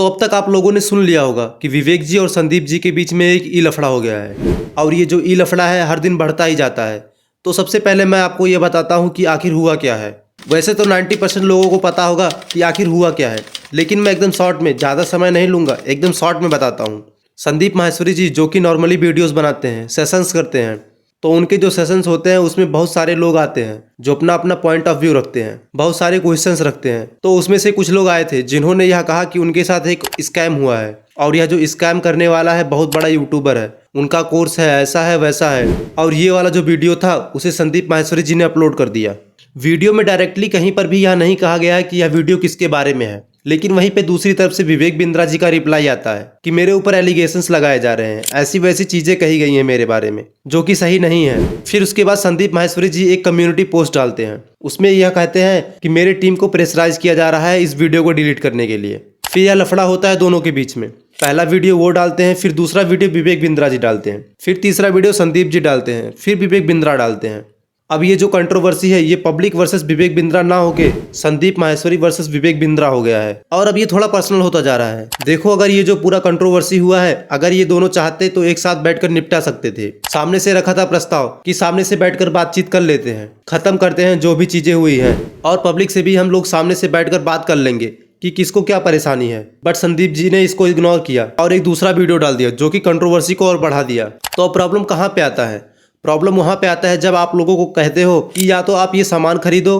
तो अब तक आप लोगों ने सुन लिया होगा कि विवेक जी और संदीप जी के बीच में एक ई लफड़ा हो गया है और ये जो ई लफड़ा है हर दिन बढ़ता ही जाता है। तो सबसे पहले मैं आपको ये बताता हूँ कि आखिर हुआ क्या है। वैसे तो 90% लोगों को पता होगा कि आखिर हुआ क्या है, लेकिन मैं एकदम शॉर्ट में, ज़्यादा समय नहीं लूँगा, एकदम शॉर्ट में बताता हूँ। संदीप माहेश्वरी जी जो कि नॉर्मली वीडियोज़ बनाते हैं, सेशंस करते हैं, तो उनके जो सेशंस होते हैं उसमें बहुत सारे लोग आते हैं जो अपना अपना पॉइंट ऑफ व्यू रखते हैं, बहुत सारे क्वेश्चंस रखते हैं। तो उसमें से कुछ लोग आए थे जिन्होंने यह कहा कि उनके साथ एक स्कैम हुआ है और यह जो स्कैम करने वाला है बहुत बड़ा यूट्यूबर है, उनका कोर्स है, ऐसा है वैसा है। और ये वाला जो वीडियो था उसे संदीप माहेश्वरी जी ने अपलोड कर दिया। वीडियो में डायरेक्टली कहीं पर भी यह नहीं कहा गया है कि यह वीडियो किसके बारे में है, लेकिन वहीं पे दूसरी तरफ से विवेक बिंद्रा जी का रिप्लाई आता है कि मेरे ऊपर एलिगेशंस लगाए जा रहे हैं, ऐसी वैसी चीजें कही गई हैं मेरे बारे में जो कि सही नहीं है। फिर उसके बाद संदीप माहेश्वरी जी एक कम्युनिटी पोस्ट डालते हैं, उसमें यह कहते हैं कि मेरी टीम को प्रेशराइज किया जा रहा है इस वीडियो को डिलीट करने के लिए। फिर यह लफड़ा होता है दोनों के बीच में। पहला वीडियो वो डालते हैं, फिर दूसरा वीडियो विवेक बिंद्रा जी डालते हैं, फिर तीसरा वीडियो संदीप जी डालते हैं, फिर विवेक बिंद्रा डालते हैं। अब ये जो कंट्रोवर्सी है ये पब्लिक वर्सेस विवेक बिंद्रा ना होके संदीप माहेश्वरी वर्सेस विवेक बिंद्रा हो गया है और अब ये थोड़ा पर्सनल होता जा रहा है। देखो, अगर ये जो पूरा कंट्रोवर्सी हुआ है, अगर ये दोनों चाहते तो एक साथ बैठकर निपटा सकते थे। सामने से रखा था प्रस्ताव कि सामने से बैठकर बातचीत कर लेते हैं, खत्म करते हैं जो भी चीजें हुई है और पब्लिक से भी हम लोग सामने से बैठकर बात कर लेंगे कि किसको क्या परेशानी है। बट संदीप जी ने इसको इग्नोर किया और एक दूसरा वीडियो डाल दिया जो कि कंट्रोवर्सी को और बढ़ा दिया। तो अब प्रॉब्लम कहाँ पे आता है? प्रॉब्लम वहाँ पे आता है जब आप लोगों को कहते हो कि या तो आप ये सामान खरीदो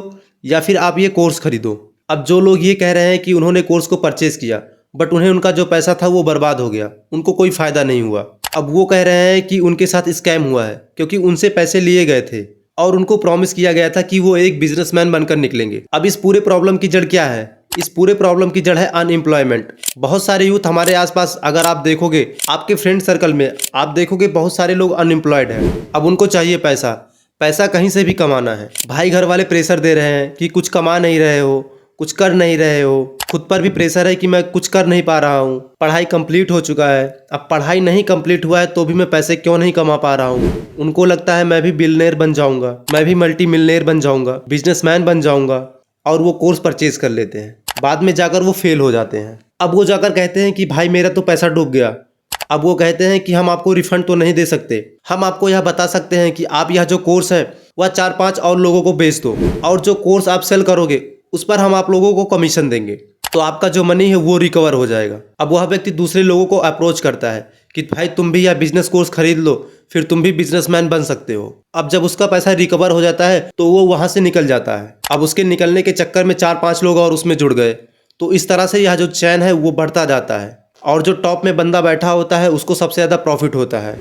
या फिर आप ये कोर्स खरीदो। अब जो लोग ये कह रहे हैं कि उन्होंने कोर्स को परचेज किया बट उन्हें उनका जो पैसा था वो बर्बाद हो गया, उनको कोई फायदा नहीं हुआ। अब वो कह रहे हैं कि उनके साथ स्कैम हुआ है क्योंकि उनसे पैसे लिए गए थे और उनको प्रॉमिस किया गया था कि वो एक बिजनेसमैन बनकर निकलेंगे। अब इस पूरे प्रॉब्लम की जड़ क्या है? इस पूरे प्रॉब्लम की जड़ है अनएम्प्लॉयमेंट। बहुत सारे यूथ हमारे आसपास, अगर आप देखोगे आपके फ्रेंड सर्कल में, आप देखोगे बहुत सारे लोग अनएम्प्लॉयड हैं। अब उनको चाहिए पैसा, पैसा कहीं से भी कमाना है। भाई घर वाले प्रेशर दे रहे हैं कि कुछ कमा नहीं रहे हो, कुछ कर नहीं रहे हो। खुद पर भी प्रेशर है कि मैं कुछ कर नहीं पा रहा हूँ, पढ़ाई कंप्लीट हो चुका है, अब पढ़ाई नहीं कंप्लीट हुआ है तो भी मैं पैसे क्यों नहीं कमा पा रहा हूँ। उनको लगता है मैं भी बिलियनेयर बन जाऊंगा, मैं भी मल्टी मिलियनेयर बन जाऊंगा, बिजनेसमैन बन जाऊंगा, और वो कोर्स परचेज कर लेते हैं। बाद में जाकर वो फेल हो जाते हैं। अब वो जाकर कहते हैं कि भाई मेरा तो पैसा डूब गया। अब वो कहते हैं कि हम आपको रिफंड तो नहीं दे सकते, हम आपको यह बता सकते हैं कि आप यह जो कोर्स है वह 4-5 और लोगों को बेच दो और जो कोर्स आप सेल करोगे उस पर हम आप लोगों को कमीशन देंगे, तो आपका जो मनी है वो रिकवर हो जाएगा। अब वह व्यक्ति दूसरे लोगों को अप्रोच करता है कि भाई तुम भी यह बिजनेस कोर्स खरीद लो, फिर तुम भी बिजनेसमैन बन सकते हो। अब जब उसका पैसा रिकवर हो जाता है तो वो वहां से निकल जाता है। अब उसके निकलने के चक्कर में 4-5 लोग और उसमें जुड़ गए, तो इस तरह से यह जो चैन है वो बढ़ता जाता है और जो टॉप में बंदा बैठा होता है उसको सबसे ज़्यादा प्रॉफिट होता है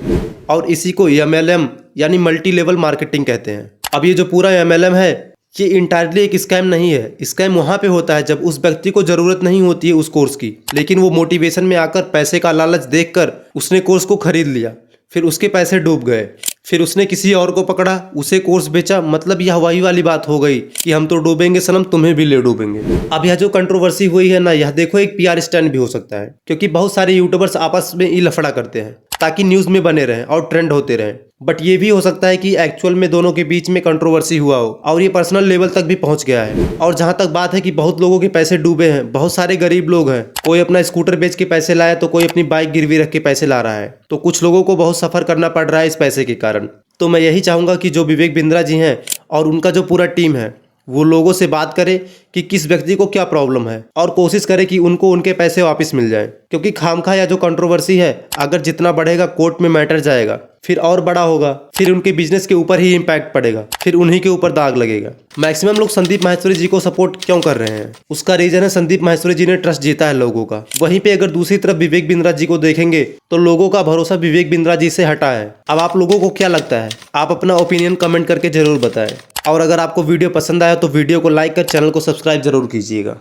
और इसी को MLM यानी मल्टी लेवल मार्केटिंग कहते हैं। अब ये जो पूरा MLM है ये इंटायरली एक स्कैम नहीं है। स्कैम वहाँ पे होता है जब उस व्यक्ति को ज़रूरत नहीं होती है उस कोर्स की, लेकिन वो मोटिवेशन में आकर पैसे का लालच देखकर उसने कोर्स को खरीद लिया, फिर उसके पैसे डूब गए, फिर उसने किसी और को पकड़ा, उसे कोर्स बेचा। मतलब यह वही वाली बात हो गई कि हम तो डूबेंगे सनम, तुम्हें भी ले डूबेंगे। अब यह जो कंट्रोवर्सी हुई है ना, यह देखो एक PR स्टैंड भी हो सकता है, क्योंकि बहुत सारे यूट्यूबर्स आपस में ई लफड़ा करते हैं ताकि न्यूज़ में बने रहें और ट्रेंड होते रहें। बट ये भी हो सकता है कि एक्चुअल में दोनों के बीच में कंट्रोवर्सी हुआ हो और ये पर्सनल लेवल तक भी पहुंच गया है। और जहां तक बात है कि बहुत लोगों के पैसे डूबे हैं, बहुत सारे गरीब लोग हैं, कोई अपना स्कूटर बेच के पैसे लाया तो कोई अपनी बाइक गिरवी रख के पैसे ला रहा है, तो कुछ लोगों को बहुत सफ़र करना पड़ रहा है इस पैसे के कारण। तो मैं यही चाहूँगा कि जो विवेक बिंद्रा जी हैं और उनका जो पूरा टीम है वो लोगों से बात करे कि किस व्यक्ति को क्या प्रॉब्लम है और कोशिश करे कि उनको उनके पैसे वापस मिल जाए। क्योंकि खामखा या जो कंट्रोवर्सी है अगर जितना बढ़ेगा कोर्ट में मैटर जाएगा, फिर और बड़ा होगा, फिर उनके बिजनेस के ऊपर ही इम्पैक्ट पड़ेगा, फिर उन्हीं के ऊपर दाग लगेगा। मैक्सिमम लोग संदीप माहेश्वरी जी को सपोर्ट क्यों कर रहे हैं? उसका रीजन है संदीप माहेश्वरी जी ने ट्रस्ट जीता है लोगों का। वहीं पे अगर दूसरी तरफ विवेक बिंद्रा जी को देखेंगे तो लोगों का भरोसा विवेक बिंद्रा जी से हटा है। अब आप लोगों को क्या लगता है? आप अपना ओपिनियन कमेंट करके जरूर बताएं और अगर आपको वीडियो पसंद आया तो वीडियो को लाइक कर चैनल को सब्सक्राइब जरूर कीजिएगा।